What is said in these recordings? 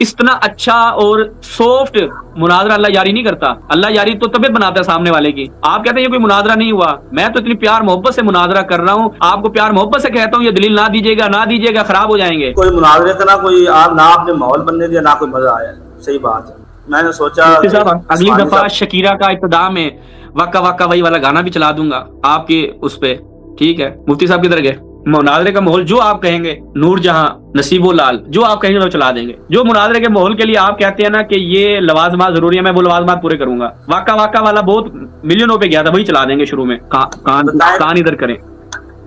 اتنا اچھا اور سافٹ مناظرہ اللہ یاری نہیں کرتا. اللہ یاری تو طبیعت بناتا ہے سامنے والے کی. آپ کہتے ہیں یہ کوئی مناظرہ نہیں ہوا. میں تو اتنی پیار محبت سے مناظرہ کر رہا ہوں, آپ کو پیار محبت سے کہتا ہوں یہ دلیل نہ دیجیے گا, نہ دیجیے گا, خراب ہو جائیں گے. کوئی مناظرے کا نہ کوئی آپ نہ آپ نے ماحول بننے دیا نہ کوئی مزہ آیا. صحیح بات ہے. میں نے سوچا مفتی صاحب اگلی دفعہ شکیرہ کا ابتدا میں وقا وقا وہی والا گانا بھی چلا دوں گا آپ کی اس پہ, ٹھیک ہے. مفتی صاحب کدھر گئے؟ مناظرے کا ماحول جو آپ کہیں گے, نور جہاں, نصیب و لال, جو آپ کہیں گے وہ چلا دیں گے. جو مناظرے کے ماحول کے لیے آپ کہتے ہیں نا کہ یہ لوازمات ضروری ہے, میں وہ لوازمات پورے کروں گا. واقع واقع والا بہت ملینوں پہ گیا تھا, وہی چلا دیں گے شروع میں. کان ادھر کریں,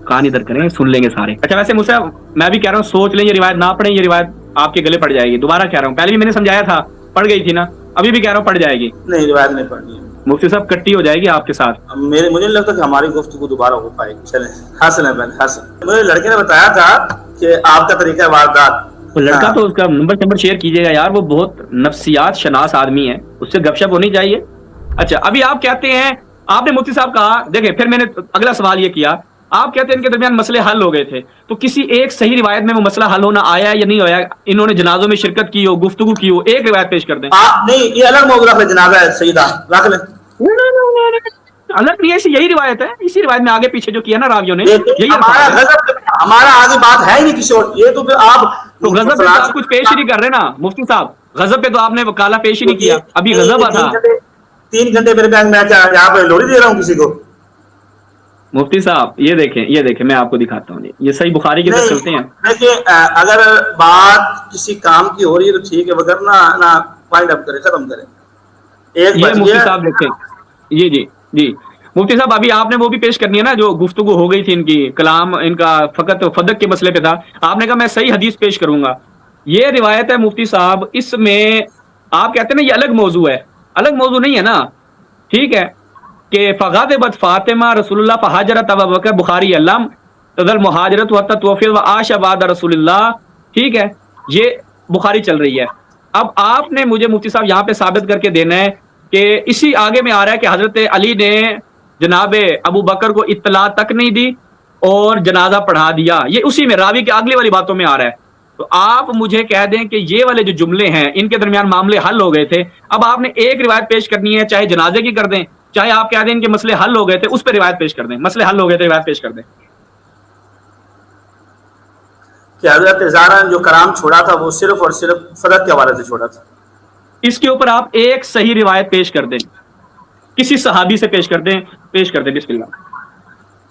کان ادھر کریں, سن لیں گے سارے. اچھا ویسے مجھ سے میں بھی کہہ رہا ہوں سوچ لیں, یہ روایت نہ پڑھیں, یہ روایت آپ کے گلے پڑ جائے گی. دوبارہ کہہ رہا ہوں, پہلے بھی میں نے سمجھایا تھا, پڑ گئی تھی نا, ابھی بھی کہہ رہا ہوں پڑ جائے گی. نہیں روایت نہیں پڑھنی ہے مفتی صاحب, کٹی ہو جائے گی آپ کے ساتھ. مجھے نہیں لگتا کہ ہماری گفتگو دوبارہ ہو پائے گی. چلیں حسن ہے بہن حسن. مجھے لڑکے نے بتایا تھا کہ آپ کا طریقہ واردات. لڑکا تو اس کا نمبر شیئر کیجیے گا یار, وہ بہت نفسیات شناس آدمی ہے, اس سے گپ شپ ہونی چاہیے. اچھا ابھی آپ کہتے ہیں, آپ نے مفتی صاحب کہا, دیکھیں پھر میں نے اگلا سوال یہ کیا, آپ کہتے ہیں ان کے درمیان مسئلے حل ہو گئے تھے, تو کسی ایک صحیح روایت میں وہ مسئلہ حل ہونا آیا ہے یا نہیں آیا؟ انہوں نے جنازوں میں شرکت کی ہو, گفتگو کی ہو, ایک روایت پیش کر دیں. نہیں یہ الگ موضوع رکھ لیں, جنازہ ہے سیدہ رکھ لیں. الگ نہیں, یہی روایت ہے, اسی روایت میں آگے پیچھے جو کیا نا راویوں نے, یہی ہمارا آگے بات ہے ہی نہیں کسی اور. یہ تو پھر آپ تو غضب پہ آپ کچھ پیش ہی نہیں کر رہے نا مفتی صاحب, غضب پہ تو آپ نے وکالہ پیش ہی نہیں کیا, ابھی غضب تھا. 3 گھنٹے میرے بینک میں یہاں پہ لوری دے رہا ہوں کسی کو. مفتی صاحب یہ دیکھیں میں آپ کو دکھاتا ہوں, یہ صحیح بخاری کی طرف چلتے ہیں. دیکھیں اگر بات کسی کام کی ہو رہی ہے تو ٹھیک ہے, وغیرہ پوائنٹ اپ کریں, ختم کریں. ایک یہ مفتی صاحب دیکھیں, جی مفتی صاحب ابھی آپ نے وہ بھی پیش کرنی ہے نا جو گفتگو ہو گئی تھی ان کی, کلام ان کا فقط فدق کے مسئلے پہ تھا. آپ نے کہا میں صحیح حدیث پیش کروں گا. یہ روایت ہے مفتی صاحب, اس میں آپ کہتے ہیں نا یہ الگ موضوع ہے, الگ موضوع نہیں ہے نا, ٹھیک ہے, کہ فغاضبت فاطمہ رسول اللہ فہاجرت ابو بکر, بخاری علم تذل مہاجرت وحتى توفی وعاش بعد رسول اللہ, ٹھیک ہے, یہ بخاری چل رہی ہے. اب آپ نے مجھے مفتی صاحب یہاں پہ ثابت کر کے دینا ہے کہ اسی آگے میں آ رہا ہے کہ حضرت علی نے جناب ابو بکر کو اطلاع تک نہیں دی اور جنازہ پڑھا دیا. یہ اسی میں راوی کے اگلی والی باتوں میں آ رہا ہے. تو آپ مجھے کہہ دیں کہ یہ والے جو جملے ہیں ان کے درمیان معاملے حل ہو گئے تھے. اب آپ نے ایک روایت پیش کرنی ہے, چاہے جنازے کی کر دیں, چاہے آپ کہہ دیں کہ مسئلے حل ہو گئے تھے اس پہ روایت پیش کر دیں, مسئلے حل ہو گئے تھے روایت پیش کر دیں. کہ حضرت زہرا نے جو کلام چھوڑا تھا وہ صرف اور صرف فدق کے حوالے سے چھوڑا تھا. اس کے اوپر آپ ایک صحیح روایت پیش کر دیں, کسی صحابی سے پیش کر دیں, بسم اللہ.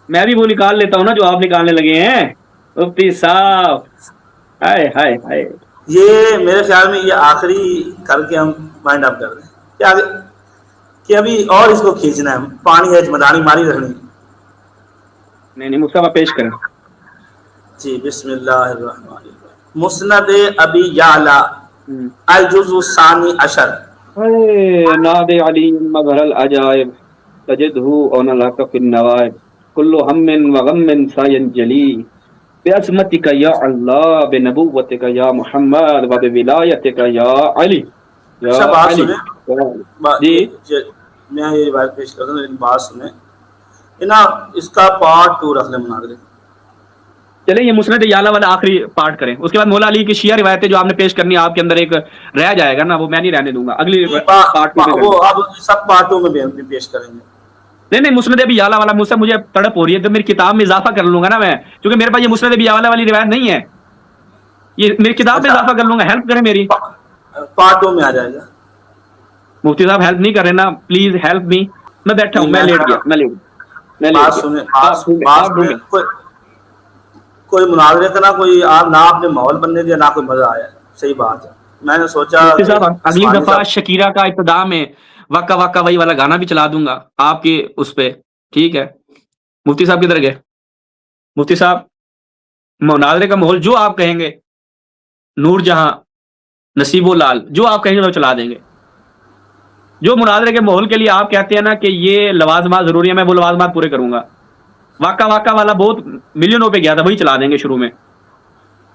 میں بھی وہ نکال لیتا ہوں نا جو آپ نکالنے لگے ہیں مفتی صاحب. ہائے ہائے ہائے, یہ میرے خیال میں یہ آخری کر کے ہم مائنڈ اپ کر رہے ہیں کہ ابھی اور اس کو کھینچنا ہے, پانی ہے مدانی ماری رکھنی. نہیں مصطفیٰ پیش کریں. جی بسم اللہ الرحمن الرحیم. مسند ابی یعلا الجزء الثانی عشر. ناد علی مظہر العجائب تجدہ اون الحق فی النوائب کل ہم وغم سینجلی بعظمتک یا اللہ بنبوتک یا محمد وبولایتک یا علی. اچھا بات سنیں, جی میں یہ بات پیش کرتا ہوں لیکن بات سنیں نا, اس کا پارٹ 2 رکھ لیں مناظرے. چلیں یہ مسند یعلا والا آخری پارٹ کریں, اس کے بعد مولا علی کی شیعہ روایتیں جو آپ نے پیش کرنی ہے آپ کے اندر ایک رہ جائے گا نا, وہ میں نہیں رہنے دوں گا, اگلی پارٹ وہ اب سب پارٹوں میں پیش کریں گے. نہیں مسند ابی یعلا والا مجھ سے مجھے تڑپ ہو رہی ہے, تو میری کتاب میں اضافہ کر لوں گا نا میں, کیونکہ میرے پاس یہ مسند ابی یعلا والی روایت نہیں ہے, یہ میری کتاب میں اضافہ کر لوں گا. ہیلپ کریں میری, پارٹوں میں آ جائے گا. مفتی صاحب ہیلپ نہیں کر رہے نا, پلیز ہیلپ می. میں بیٹھا ہوں, میں لیٹ گیا. کوئی مناظرے کا نہ کوئی آپ نہ آپ نے ماحول بننے دیا نہ کوئی مزہ آیا. صحیح بات ہے. میں نے سوچا اگلی دفعہ شکیرہ کا ابتدا میں وقا وقا وہی والا گانا بھی چلا دوں گا آپ کی اس پہ, ٹھیک ہے. مفتی صاحب کدھر گئے؟ مفتی صاحب مناظرے کا ماحول جو آپ کہیں گے, نور جہاں, نصیب و لال, جو آپ کہیں گے وہ چلا دیں گے. جو مناظرے کے ماحول کے لیے آپ کہتے ہیں نا کہ یہ لوازمات ضروری ہے, میں وہ لوازمات پورے کروں گا. واقع واقع والا بہت ملینوں پہ گیا تھا, وہی چلا دیں گے شروع میں.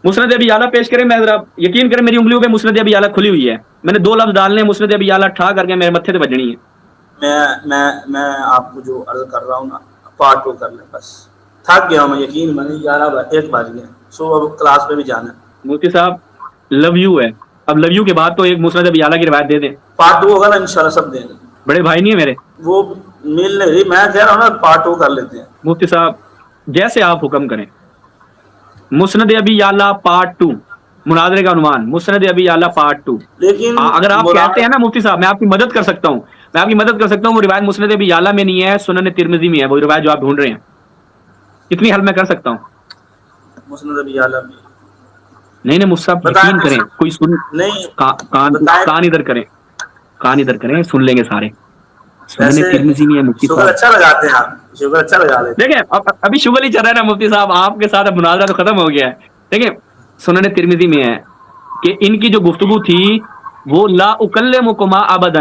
مسند ابی یعلا پیش کریں, میں ذرا یقین کریں میری انگلیوں پہ مسند ابی یعلا کھلی ہوئی ہے, میں نے 2 لفظ ڈالنے ہیں, مسند ابی یعلا ٹھا کر کے میرے متھے پہ بجنی ہے. میں آپ کو جو عرض کر رہا ہوں نا, پارٹ 2 کر لیں بس. تھک گیا ہوں میں, یقین میں نہیں, 1 بج گئے, صبح کلاس پہ بھی جانا ہے. مفتی صاحب لو یو ہے, اب لو یو کے بعد تو ایک مسند ابی اعلیٰ کی روایت دے دیں. پارٹ 2 ہوگا نا انشاءاللہ سب دیں گے. بڑے بھائی نہیں ہے میرے وہ مل نہیں رہی, میں کہہ رہا ہوں نا پارٹ 2 کر لیتے ہیں. مفتی صاحب جیسے آپ حکم کریں. مسند ابی اعلیٰ پارٹ 2 مناظرے کا عنوان مسند ابی اعلیٰ پارٹ 2. لیکن اگر آپ کہتے ہیں نا مفتی صاحب میں آپ کی مدد کر سکتا ہوں, میں آپ کی مدد کر سکتا ہوں. وہ روایت مسند ابی اعلیٰ میں نہیں ہے, سنن ترمذی میں ہے وہ روایت جو آپ ڈھونڈ رہے ہیں. کتنی حل میں کر سکتا ہوں. مسند ابی اعلیٰ میں نہیں مفتی صاحب یقین کریں, کوئی سن نہیں کان ادھر کریں, کان ادھر کریں, سن لیں گے سارے. سنن ترمذی میں ہے مفتی شکر صاحب. اچھا لگاتے ہیں آپ, شکر اچھا لگا لیتے ہیں. دیکھیں ابھی شغل ہی چل رہا ہے نا مفتی صاحب, آپ کے ساتھ اب مناظرہ تو ختم ہو گیا ہے. دیکھیں سنن ترمذی میں ہے کہ ان کی جو گفتگو تھی وہ لا اکلمکما ابدا,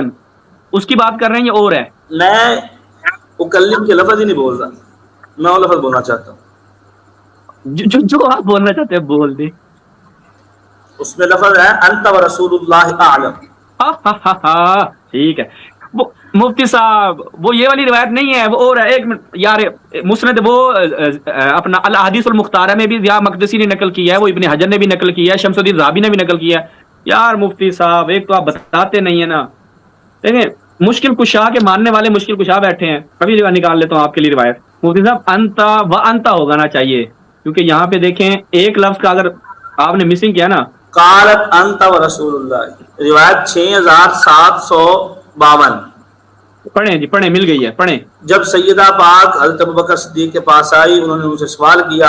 اس کی بات کر رہے ہیں یہ اور ہے. میں اکلم کے لفظ ہی نہیں بول رہا, میں وہ لفظ بولنا چاہتا ہوں. جو آپ بولنا چاہتے ہیں بول دیں. اس میں لفظ ہے انت و رسول اللہ اعلم. ٹھیک ہے مفتی صاحب, وہ یہ والی روایت نہیں ہے, وہ اور ہے. ایک منٹ یار, مسند وہ اپنا الاحادیث المختارہ میں بھی ضیاء مقدسی نے نقل کیا ہے, وہ ابن حجر نے بھی نقل کیا ہے, شمس الدین رابی نے بھی نقل کیا ہے. یار مفتی صاحب ایک تو آپ بتاتے نہیں ہیں نا. دیکھیں مشکل کشا کے ماننے والے مشکل کشا بیٹھے ہیں. کبھی جگہ نکال لیتا ہوں آپ کے لیے روایت. مفتی صاحب انتا و انتا ہوگا نا چاہیے, کیونکہ یہاں پہ دیکھیں ایک لفظ کا اگر آپ نے مسنگ کیا نا. قالت انت و رسول اللہ, روایت 6752. پڑھیں جی پڑھیں, مل گئی ہے, پڑھیں. جب سیدہ پاک حضرت ابوبکر صدیق کے پاس آئی, انہوں نے ان سے سوال کیا.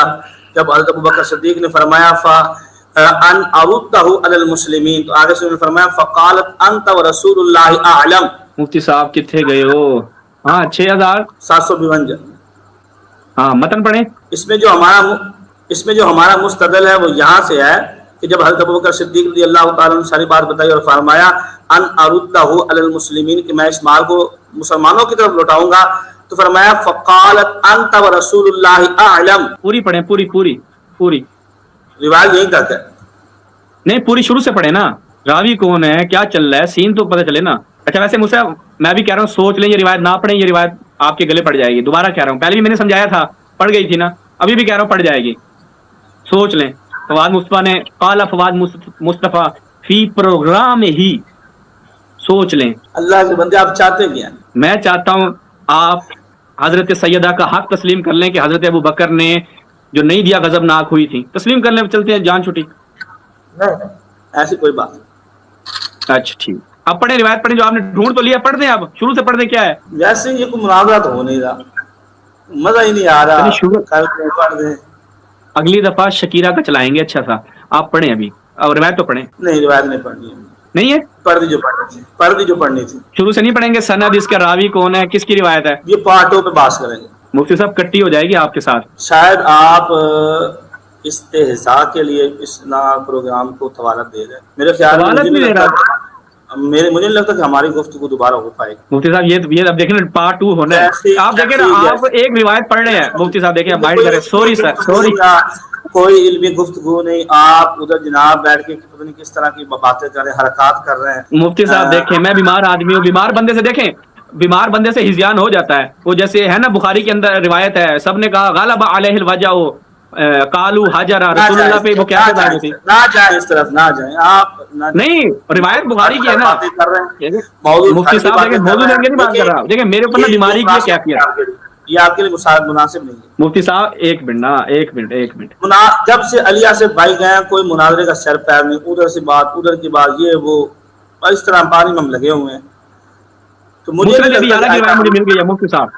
جب حضرت ابوبکر صدیق نے فرمایا ان اردہ علی المسلمین, تو آگے سے انہوں نے فرمایا فقالت انت و رسول اللہ اعلم. مفتی صاحب کتنے گئے ہو. ہاں 6752. ہاں متن پڑھیں. اس میں جو ہمارا مستدل ہے وہ یہاں سے ہے کہ جب حضرت ابوبکر صدیق رضی اللہ تعالیٰ نے ساری بات بتائی اور فرمایا ان اردہ علی المسلمین, کہ میں اس مال کو مسلمانوں کی طرف لوٹاؤں گا, تو فرمایا فقالت انت و رسول اللہ اعلم. پوری پڑھیں, پوری روایت یہیں تک ہے. نہیں پوری شروع سے پڑھیں نا. راوی کون ہے, کیا چل رہا ہے, سین تو پتہ چلے نا. اچھا ویسے مجھ سے میں بھی کہہ رہا ہوں سوچ لیں, یہ روایت نہ پڑھیں, یہ روایت آپ کے گلے پڑ جائے گی. دوبارہ کہہ رہا ہوں, پہلے بھی میں نے سمجھایا تھا, پڑھ گئی تھی نا, ابھی بھی کہہ رہا ہوں پڑھ جائے گی. سوچ لیں. فواد مصطفیٰ نے قال فواد مصطفیٰ فی پروگرام ہی, سوچ لیں. اللہ کے بندے آپ چاہتے کیا؟ میں چاہتا ہوں آپ حضرت سیدہ کا حق تسلیم کر لیں کہ حضرت ابو بکر نے جو نہیں دیا غضب ناک ہوئی تھی, تسلیم کر لیں. چلتے ہیں, جان چھٹی. نہیں ایسی کوئی بات نہیں. اچھا ٹھیک, اب پڑھیں روایت پڑھیں جو آپ نے ڈھونڈ تو لیا, پڑھ دیں اب شروع سے پڑھ دیں. کیا ہے ویسے یہ کوئی مناظرہ تو ہو نہیں رہا, مزہ ہی نہیں آ رہا. پڑھ دیں, اگلی دفعہ شکیرہ کا چلائیں گے. اچھا سا آپ پڑھیں ابھی, اور روایت تو پڑھیں. نہیں روایت نہیں پڑھنی ہے. نہیں ہے, پڑھ دی جو پڑھنی تھی. شروع سے نہیں پڑھیں گے. سند اس کا راوی کون ہے, کس کی روایت ہے, یہ پارٹوں پہ بات کریں گے. مفتی صاحب کٹی ہو جائے گی آپ کے ساتھ. شاید آپ استہزاء کے لیے اس پروگرام کو حوالت دے رہے ہیں. میرے خیال میں مجھے نہیں لگتا کہ ہماری گفتگو دوبارہ ہو پائے گی. مفتی صاحب یہ اب دیکھیں نا پارٹ 2 ہونا ہے. آپ دیکھیں نا, آپ ایک روایت پڑھ رہے ہیں مفتی صاحب, دیکھیں مائنڈ کریں. Sorry sir, sorry. کوئی علمی گفتگو نہیں, آپ ادھر جناب بیٹھ کے پتہ نہیں کس طرح کی باتیں کر رہے ہیں, حرکات کر رہے ہیں. مفتی صاحب دیکھیں, میں بیمار آدمی ہوں, بیمار بندے سے دیکھیں, بیمار بندے سے ہذیان ہو جاتا ہے. وہ جیسے ہے نا بخاری کے اندر روایت ہے, سب نے کہا غلب علیہ الوجع قالوا حجر, رسول اللہ پہ وہ کیا بات تھی. نہ جائیں اس طرف, نہ جائیں آپ. نہیں روایت بخاری کی ہے نا. مفتی صاحب دیکھیں موضوع لیں گے, نہیں بات کر رہا. دیکھیں میرے اوپر نا بیماری کی کیفیت, یہ آپ کے لیے مناسب نہیں ہے. مفتی صاحب ایک منٹ. جب سے علیہ سے بھائی گئے, کوئی مناظرے کا سر پیر نہیں, ادھر سے بات ادھر کی بات, یہ وہ اس طرح پانی میں ہم لگے ہوئے ہیں. تو مجھے مجھے مل گئی ہے مفتی صاحب,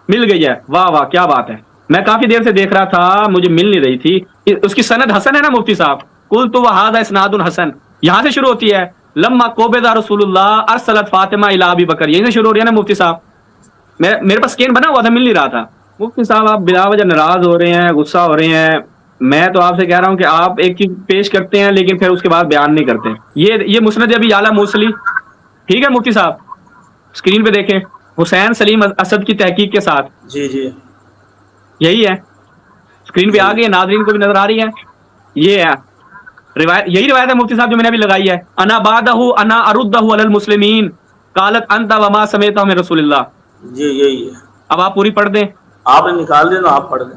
مل گئی ہے. واہ واہ کیا بات ہے. میں کافی دیر سے دیکھ رہا تھا, مجھے مل نہیں رہی تھی. اس کی سند حسن ہے نا مفتی صاحب. قلت وہذا اسناد حسن, یہاں سے شروع ہوتی ہے. لما قبض رسول اللہ ارسلت فاطمہ الی ابی بکر, یہیں سے شروع ہو رہی ہے نا مفتی صاحب. میرے پاس سکین بنا ہوا تھا, مل نہیں رہا تھا. مفتی صاحب آپ بلا وجہ ناراض ہو رہے ہیں, غصہ ہو رہے ہیں. میں تو آپ سے کہہ رہا ہوں کہ آپ ایک چیز پیش کرتے ہیں لیکن پھر اس کے بعد بیان نہیں کرتے. یہ مسند ابی اعلیٰ موصلی, ٹھیک ہے مفتی صاحب, اسکرین پہ دیکھیں, حسین سلیم اسد کی تحقیق کے ساتھ. جی یہی ہے, اسکرین پہ آ گئی ہے, ناظرین کو بھی نظر آ رہی ہے. یہ ہے روایت, یہی روایت ہے مفتی صاحب جو میں نے ابھی لگائی ہے. انا بعدہ انا اردہ علی المسلمین قالت انت وما سمعت من رسول اللہ. جی یہی ہے. اب آپ پوری پڑھ دیں. آپ نے نکال دیں نا, آپ پڑھ دیں.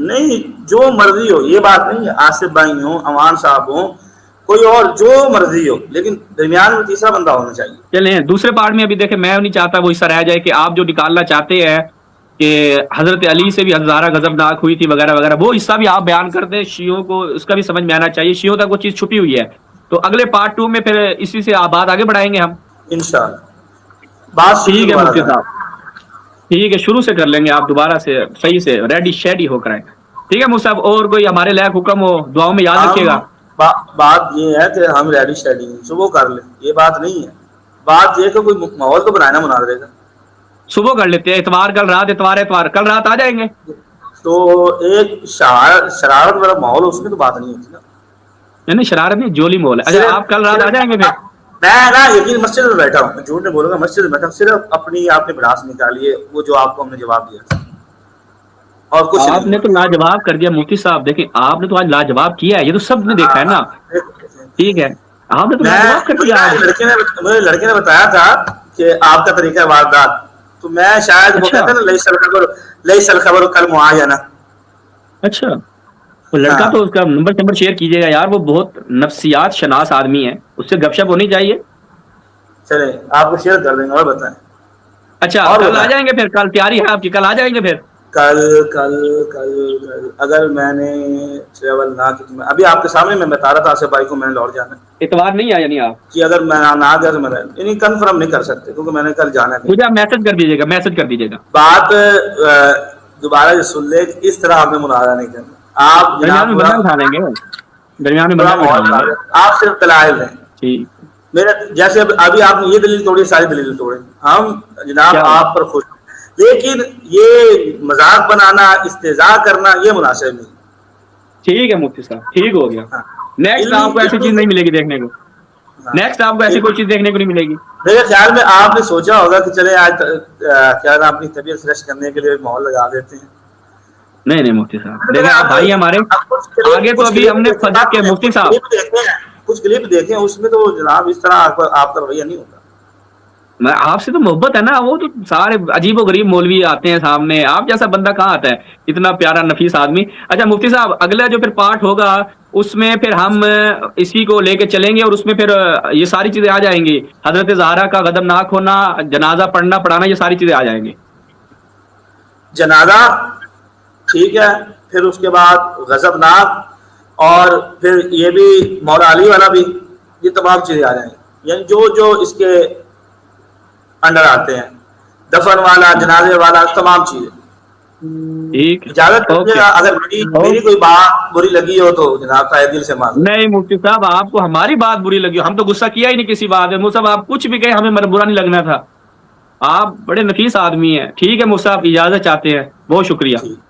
نہیں جو مرضی ہو، یہ بات نہیں ہے، آصف بھائی ہوں، امان صاحب ہوں، کوئی اور جو مرضی ہو، لیکن درمیان میں تیسرا بندہ ہونا چاہیے. چلیں دوسرے پارٹ میں ابھی دیکھیں، میں نہیں چاہتا وہ حصہ رہ جائے کہ آپ جو نکالنا چاہتے ہیں کہ حضرت علی سے بھی ہزارہ غضبناک ہوئی تھی وغیرہ وغیرہ، وہ حصہ بھی آپ بیان کر دیں، شیعوں کو اس کا بھی سمجھ میں آنا چاہیے، شیعوں تک وہ چیز چھپی ہوئی ہے. تو اگلے پارٹ 2 میں پھر اسی سے آپ بات آگے بڑھائیں گے ہم. انشاءاللہ بات شروع سے ٹھیک ہے دوبارہ مفتی کریں. صاحب، ٹھیک ہے، شروع سے کر لیں گے، آپ دوبارہ سے صحیح سے ریڈی شیڈی ہو کر آئیں. ٹھیک ہے مفتی صاحب، اور کوئی ہمارے لائق حکم ہو دعاؤں میں یاد رکھیے گا. بات یہ ہے کہ ہم ریڈی شیڈی صبح کر لیں، یہ بات نہیں ہے. بات یہ کہ کوئی ماحول تو بنانا مناظرے کا. صبح کر لیتے ہیں، اتوار کل رات، اتوار کل رات آ جائیں گے. تو ایک شرارت والا ماحول، اس میں تو بات نہیں ہوتی نا. نہیں شرارت نہیں، جولی مول ہے. اچھا آپ کل رات آ جائیں گے پھر. میں نا یقین مسجد میں بیٹھا ہوں، میں جھوٹ نہیں بولوں گا، مسجد میں بیٹھا ہوں، صرف اپنی آپ نے بڑاس نکالی ہے وہ جو آپ کو ہم نے جواب دیا تھا، اور کچھ آپ نہیں نے تو لاجواب کر دیا مفتی صاحب. دیکھیں آپ نے تو آج لاجواب کیا ہے، یہ تو سب نے دیکھا ہے نا. ٹھیک ہے، آپ نے تو لاجواب کر دیا آج. مجھے لڑکے نے بتایا تھا کہ آپ کا طریقہ واردات، تو میں شاید وہ اچھا کہتے ہیں نا لئی سل خبر کل معاینہ. اچھا، وہ لڑکا ہاں تو اس کا نمبر شیئر کیجیے گا یار، وہ بہت نفسیات شناس آدمی ہے، اس سے گپ شپ ہونی چاہیے. چلیں آپ کو شیئر کر دیں گے. اور بتائیں. اچھا اور کل آ بتائیں. جائیں گے پھر، کل تیاری ہے آپ کی، کل آ جائیں گے پھر. کل کل کل کل اگر میں نے ٹریول نہ کی، ابھی آپ کے سامنے میں بتا رہا تھا آصف بھائی کو میں نے لوٹ جانا ہے اتوار نہیں آیا نہیں آپ. کہ اگر میں نہ گیا تو میں یعنی کنفرم نہیں کر سکتے کیونکہ میں نے کل جانا ہے. مجھے آپ میسج کر دیجیے گا، میسج کر دیجیے گا. بات دوبارہ جو سن لے، اس طرح آپ نے مناظرہ نہیں کرنا. آپ درمیان جناب میں پورا بندہ بٹھا لیں گے، درمیان میں پورا بندہ بٹھا ماحول لیں بنا گے. دیں. آپ صرف دلائل ہیں. ٹھیک. میرے جیسے ابھی آپ نے یہ دلیل توڑی، ساری دلیل توڑیں، ہم جناب کیا آپ پر خوش، لیکن یہ مذاق بنانا، استہزاء کرنا، یہ مناسب نہیں. ٹھیک ہے مفتی صاحب، ٹھیک ہو گیا. ہاں نیکسٹ آپ کو ایسی چیز نہیں ملے گی دیکھنے کو، ہاں نیکسٹ آپ کو ایسی کوئی چیز دیکھنے کو نہیں ملے گی. میرے خیال میں آپ نے سوچا ہوگا کہ چلے آج کیا نام اپنی طبیعت فریش کرنے کے لیے ماحول لگا دیتے ہیں. نہیں نہیں مفتی صاحب، ذرا دیکھیں آپ بھائی ہمارے، آگے تو کچھ ابھی کلپ ہم نے دیکھیں، فضل کے مفتی صاحب. کچھ کلپ دیکھیں، اس میں تو جناب اس طرح آپ کا رویہ نہیں ہوتا. میں آپ سے تو محبت ہے نا، وہ تو سارے عجیب و غریب مولوی آتے ہیں سامنے، آپ جیسا بندہ کہاں آتا ہے، اتنا پیارا نفیس آدمی. اچھا مفتی صاحب، اگلا جو پھر پارٹ ہوگا اس میں پھر ہم اسی کو لے کے چلیں گے، اور اس میں پھر یہ ساری چیزیں آ جائیں گی، حضرت زہرا کا غضبناک ہونا، جنازہ پڑھنا پڑھانا، یہ ساری چیزیں آ جائیں گی. جنازہ ٹھیک ہے، پھر اس کے بعد غضبناک، اور پھر یہ بھی مولا علی والا بھی، یہ تمام چیزیں آ جائیں گی. یعنی جو جو اس کے انڈر آتے ہیں، دفن والا، جنازے والا، تمام چیزیں. ٹھیک. اجازت دیجیے اوکے. گا، اگر میری کوئی بات بری لگی ہو تو جناب کا دل سے معذرت. نہیں مفتی صاحب، آپ کو ہماری بات بری لگی، ہم تو غصہ کیا ہی نہیں کسی بات میں. مفتی صاحب آپ کچھ بھی کہیں ہمیں برا نہیں لگنا تھا، آپ بڑے نفیس آدمی ہیں. ٹھیک ہے مفتی صاحب، اجازت چاہتے ہیں، بہت شکریہ. ٹھیک.